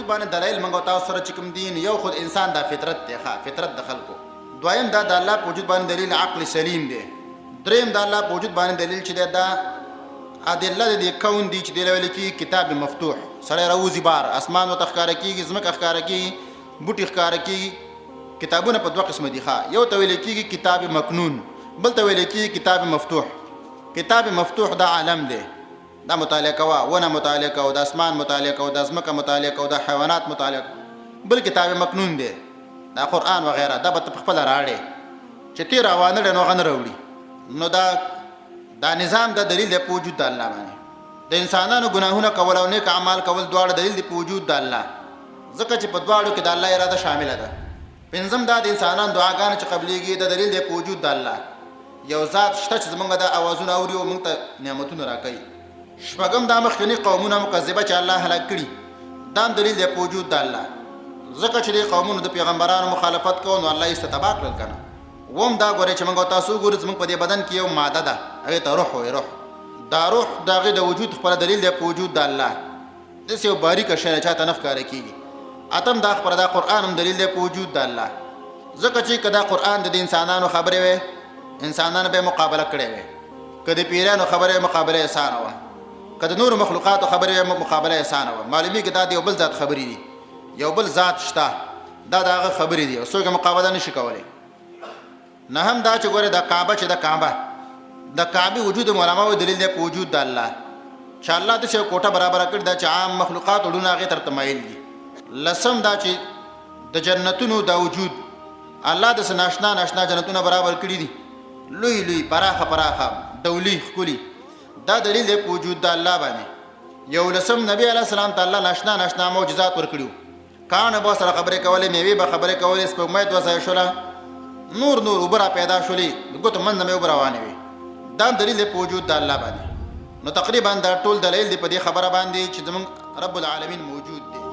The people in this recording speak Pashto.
وجود باندې دلایل منغو تاسو سره چکم دین یو خود انسان دا فطرت دی فطرت د خلکو دویم دا د الله په وجود باندې دلیل عقل سلیم دی دریم دا الله په وجود باندې دلیل چې دا ادله د کون دی چې د ویل کی کتاب مفتوح سره روزي بار اسمان او تخکار کیږي زمکه خکار کیږي بوټي خکار کیږي کتابونه په دوه قسم دي یو ته ویل کیږي کتاب مکنون بل ته ویل کیږي کتاب مفتوح کتاب مفتوح دا عالم دی دا مطالعه کوا ونه مطالعه کوا د اسمان مطالعه کوا د زمکه مطالعه کوا د حیوانات مطالعه بل کتاب مکنون دی دا قران وغیرہ دا به خپل راړي چې تیر روانه نو غن وروړي نو دا نظام د دلیل د وجود د الله باندې د انسانانو ګناهونه کول او نیک اعمال کول دواړه دلیل د وجود د الله ځکه چې په دواړو کې د الله اراده شامل ده پنځم دا د انسانانو دعاګانې چې قبليږي د دلیل د وجود د الله یو ذات شته چې زمونږ د اوازونه اوري او موږ ته نعمتونه راکړي شپږم دا مخکنی قومونه مکذبه چې الله هلاک کړي دا دلیل د وجود د الله ځکه چې د قومونو د پیغمبرانو مخالفت کوي نو الله یې ستباک کړل کنه ووم دا غوري چې موږ تاسو ګورئ زموږ په دې بدن کې یو ماده ده هغه ته روح وي روح دا روح دغه د وجود خپل دلیل د وجود د الله د یو باریک شی چې ته نفکار کیږي اتم دا خبره د قران هم دلیل د وجود د الله ځکه چې کدا قران د انسانانو خبره وي انسانانو به مقابله کړي وي کدی پیرانو خبره مقابله آسان و کدی نور مخلوقات خبره مقابله آسان و معلومی کې دا دی بل ذات خبرې دي یو بل ذات شته دا دغه خبرې دي او څوک مقابله نشي کولای نه هم دا چې ګوره د کعبه چې د کعبه وجود علماء دلیل دی په وجود د الله چې الله د څه کوټه برابر کړ دا چې عام مخلوقات ورونه هغه تر تمایل دي لسم دا چې د جنتونو د وجود الله د سناشنا ناشنا جنتونه برابر کړی دي لوی لوی پراخه دولی خولي دا دلیل دی په وجود د الله باندې یو لسم نبی علی السلام تعالی ناشنا معجزات ورکړو کان به سره خبرې کولې میوي به خبرې کولې سپوږمۍ دوه شوله نور وبرا پیدا شولې دغه من مې وبرا وانه وي دا دلیل په وجود د الله باندې نو تقریبا دا ټول دلیل دی په دې خبره باندې چې زمون رب العالمین موجود دی